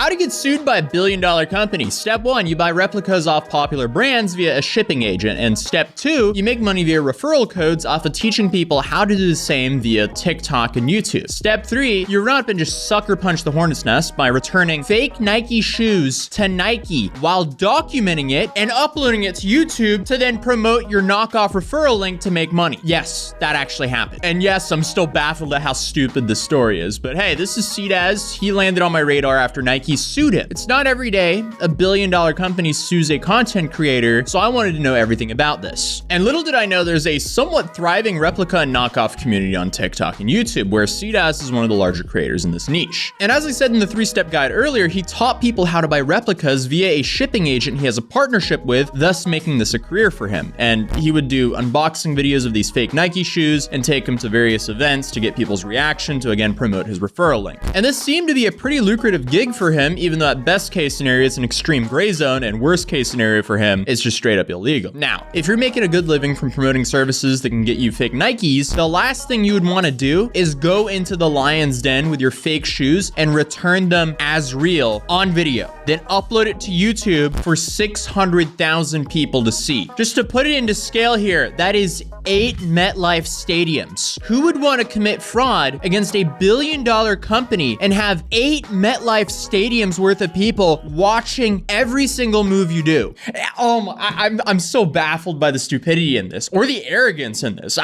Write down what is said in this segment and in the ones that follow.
How to get sued by a billion-dollar company. Step 1, you buy replicas off popular brands via a shipping agent. And step 2, you make money via referral codes off of teaching people how to do the same via TikTok and YouTube. Step 3, you run up and just sucker punch the hornet's nest by returning fake Nike shoes to Nike while documenting it and uploading it to YouTube to then promote your knockoff referral link to make money. Yes, that actually happened. And yes, I'm still baffled at how stupid this story is, but hey, this is Atozy. He landed on my radar after Nike sued him. It's not every day a billion-dollar company sues a content creator, so I wanted to know everything about this. And little did I know there's a somewhat thriving replica and knockoff community on TikTok and YouTube, where Atozy is one of the larger creators in this niche. And as I said in the 3-step guide earlier, he taught people how to buy replicas via a shipping agent he has a partnership with, thus making this a career for him. And he would do unboxing videos of these fake Nike shoes and take them to various events to get people's reaction to, again, promote his referral link. And this seemed to be a pretty lucrative gig for him, even though at best case scenario it's an extreme gray zone, and worst case scenario for him it's just straight up illegal. Now, if you're making a good living from promoting services that can get you fake Nikes, the last thing you would want to do is go into the lion's den with your fake shoes and return them as real on video, then upload it to YouTube for 600,000 people to see. Just to put it into scale here, that is 8 MetLife stadiums. Who would want to commit fraud against a billion-dollar company and have 8 MetLife stadiums worth of people watching every single move you do? I'm so baffled by the stupidity in this, or the arrogance in this.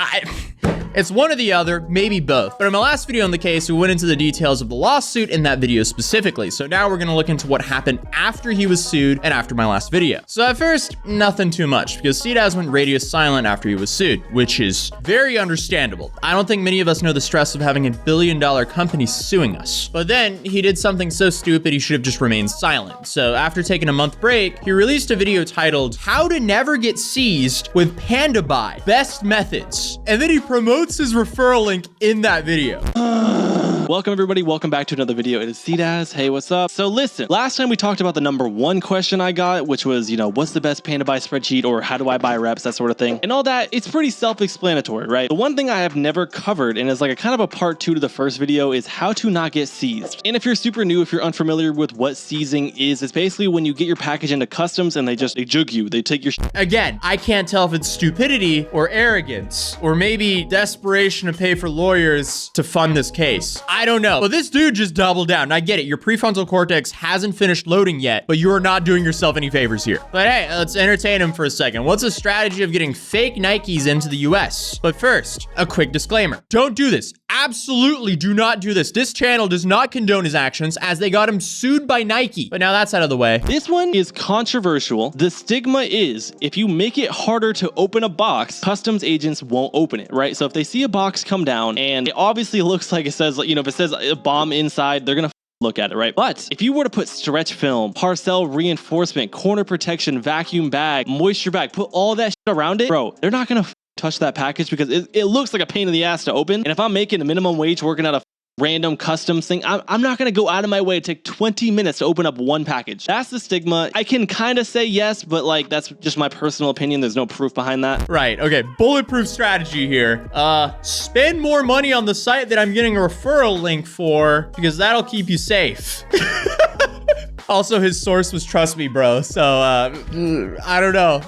It's one or the other, maybe both. But in my last video on the case, we went into the details of the lawsuit in that video specifically. So now we're gonna look into what happened after he was sued and after my last video. So at first, nothing too much, because Atozy went radio silent after he was sued, which is very understandable. I don't think many of us know the stress of having a billion-dollar company suing us. But then he did something so stupid he should have just remained silent. So after taking a month break, he released a video titled "How to Never Get Seized with Panda Buy: Best Methods." And then he promotes his referral link in that video. Welcome everybody, welcome back to another video. It is Atozy. Hey, what's up? So listen, last time we talked about the #1 question I got, which was, what's the best Panda Buy spreadsheet, or how do I buy reps, that sort of thing. And all that, it's pretty self-explanatory, right? The one thing I have never covered, and is like a kind of a part 2 to the first video, is how to not get seized. And if you're super new, if you're unfamiliar with what seizing is, it's basically when you get your package into customs and they jug you, they take your Again, I can't tell if it's stupidity or arrogance, or maybe desperation to pay for lawyers to fund this case. I don't know, but this dude just doubled down. And I get it, your prefrontal cortex hasn't finished loading yet, but you are not doing yourself any favors here. But hey, let's entertain him for a second. What's a strategy of getting fake Nikes into the US? But first, a quick disclaimer. Don't do this. Absolutely do not do this. This channel does not condone his actions, as they got him sued by Nike. But now that's out of the way. This one is controversial. The stigma is, if you make it harder to open a box, customs agents won't open it, right? So if they see a box come down and it obviously looks like it says, if it says a bomb inside, they're gonna look at it, right? But if you were to put stretch film, parcel reinforcement, corner protection, vacuum bag, moisture bag, put all that shit around it, bro, they're not gonna touch that package because it looks like a pain in the ass to open. And if I'm making a minimum wage working at a random customs thing, I'm not gonna go out of my way to take 20 minutes to open up one package. That's the stigma. I can kind of say yes, but like that's just my personal opinion. There's no proof behind that. Right, okay, bulletproof strategy here. Spend more money on the site that I'm getting a referral link for, because that'll keep you safe. Also, his source was Trust Me Bro, so I don't know.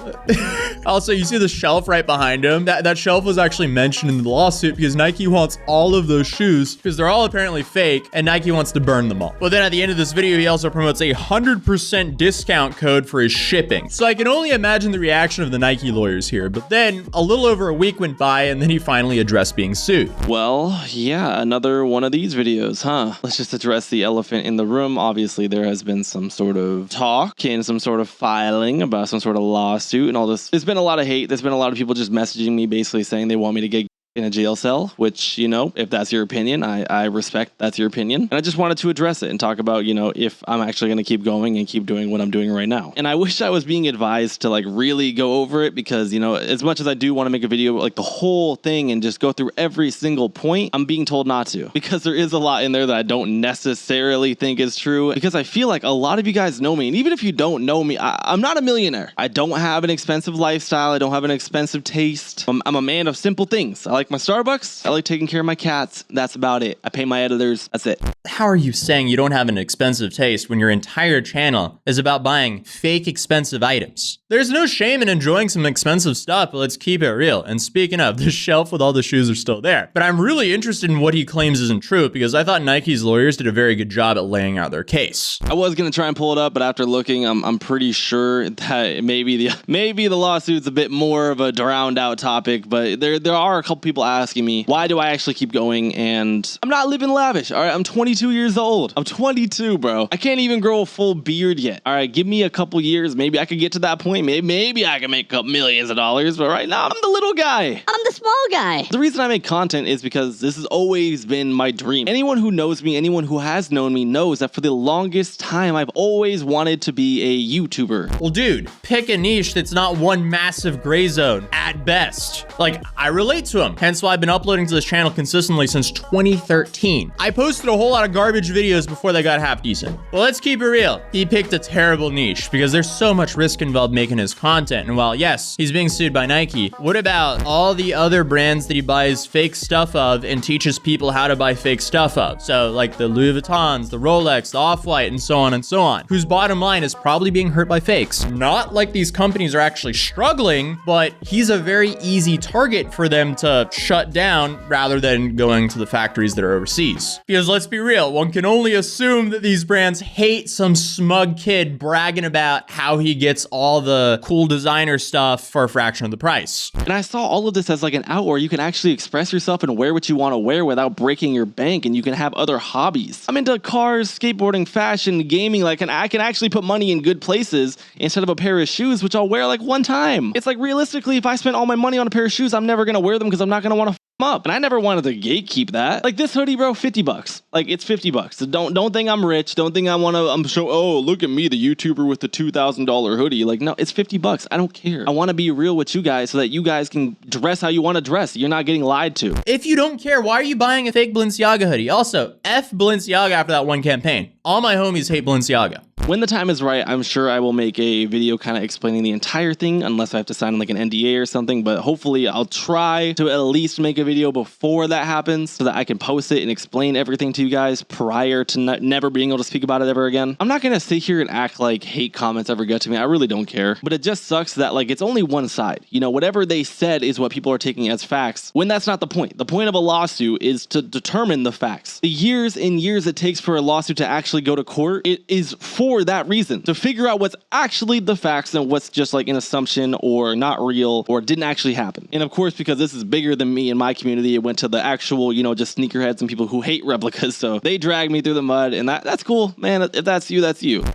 Also, you see the shelf right behind him? That shelf was actually mentioned in the lawsuit because Nike wants all of those shoes because they're all apparently fake, and Nike wants to burn them all. But then at the end of this video, he also promotes a 100% discount code for his shipping. So I can only imagine the reaction of the Nike lawyers here. But then a little over a week went by, and then he finally addressed being sued. Well, yeah, another one of these videos, huh? Let's just address the elephant in the room. Obviously, there has been some sort of talk and some sort of filing about some sort of lawsuit and all this. There's been a lot of hate. There's been a lot of people just messaging me basically saying they want me to get in a jail cell, which, if that's your opinion, I respect that's your opinion. And I just wanted to address it and talk about, if I'm actually going to keep going and keep doing what I'm doing right now. And I wish I was being advised to like really go over it because, as much as I do want to make a video like the whole thing and just go through every single point, I'm being told not to because there is a lot in there that I don't necessarily think is true, because I feel like a lot of you guys know me. And even if you don't know me, I'm not a millionaire. I don't have an expensive lifestyle. I don't have an expensive taste. I'm a man of simple things. I like like my Starbucks. I like taking care of my cats. That's about it. I pay my editors. That's it. How are you saying you don't have an expensive taste when your entire channel is about buying fake expensive items? There's no shame in enjoying some expensive stuff, but let's keep it real. And speaking of, the shelf with all the shoes are still there. But I'm really interested in what he claims isn't true, because I thought Nike's lawyers did a very good job at laying out their case. I was gonna try and pull it up, but after looking, I'm pretty sure that maybe the lawsuit's a bit more of a drowned out topic. But there are a couple people asking me, why do I actually keep going? And I'm not living lavish. All right, I'm 22 years old. I'm 22, bro. I can't even grow a full beard yet. All right, give me a couple years. Maybe I could get to that point. Maybe I can make a couple millions of dollars. But right now, I'm the little guy. I'm the small guy. The reason I make content is because this has always been my dream. Anyone who knows me, anyone who has known me knows that for the longest time, I've always wanted to be a YouTuber. Well, dude, pick a niche that's not one massive gray zone at best. Like, I relate to him. Hence why I've been uploading to this channel consistently since 2013. I posted a whole lot of garbage videos before they got half decent. Well, let's keep it real. He picked a terrible niche because there's so much risk involved making his content. And while, yes, he's being sued by Nike, what about all the other brands that he buys fake stuff of and teaches people how to buy fake stuff of? So like the Louis Vuittons, the Rolex, the Off-White, and so on, whose bottom line is probably being hurt by fakes. Not like these companies are actually struggling, but he's a very easy target for them to shut down rather than going to the factories that are overseas. Because let's be real, one can only assume that these brands hate some smug kid bragging about how he gets all the cool designer stuff for a fraction of the price. And I saw all of this as like an out where you can actually express yourself and wear what you want to wear without breaking your bank, and you can have other hobbies. I'm into cars, skateboarding, fashion, gaming. Like, and I can actually put money in good places instead of a pair of shoes, which I'll wear like one time. It's like, realistically, if I spent all my money on a pair of shoes, I'm never gonna wear them because I'm not gonna want to up. And I never wanted to gatekeep that. Like this hoodie, bro, $50. Like it's $50. So don't think I'm rich. Don't think I'm so, oh, look at me, the YouTuber with the $2,000 hoodie. Like, no, it's $50. I don't care. I want to be real with you guys so that you guys can dress how you want to dress. You're not getting lied to. If you don't care, why are you buying a fake Balenciaga hoodie? Also, F Balenciaga after that one campaign. All my homies hate Balenciaga. When the time is right, I'm sure I will make a video kind of explaining the entire thing, unless I have to sign like an NDA or something. But hopefully I'll try to at least make a video before that happens so that I can post it and explain everything to you guys prior to never being able to speak about it ever again. I'm not going to sit here and act like hate comments ever get to me. I really don't care. But it just sucks that like it's only one side. You know, whatever they said is what people are taking as facts, when that's not the point. The point of a lawsuit is to determine the facts. The years and years it takes for a lawsuit to actually go to court, it is for that reason, to figure out what's actually the facts and what's just like an assumption or not real or didn't actually happen. And of course, because this is bigger than me and my community, it went to the actual, you know, just sneakerheads and people who hate replicas. So they dragged me through the mud, and that's cool, man. If that's you, that's you.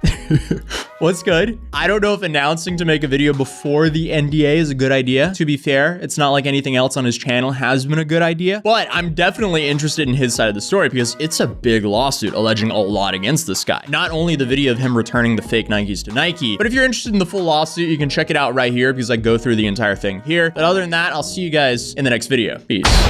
What's good? I don't know if announcing to make a video before the NDA is a good idea. To be fair, it's not like anything else on his channel has been a good idea, but I'm definitely interested in his side of the story because it's a big lawsuit alleging a lot against this guy. Not only the video of him returning the fake Nikes to Nike, but if you're interested in the full lawsuit, you can check it out right here because I go through the entire thing here. But other than that, I'll see you guys in the next video. Peace.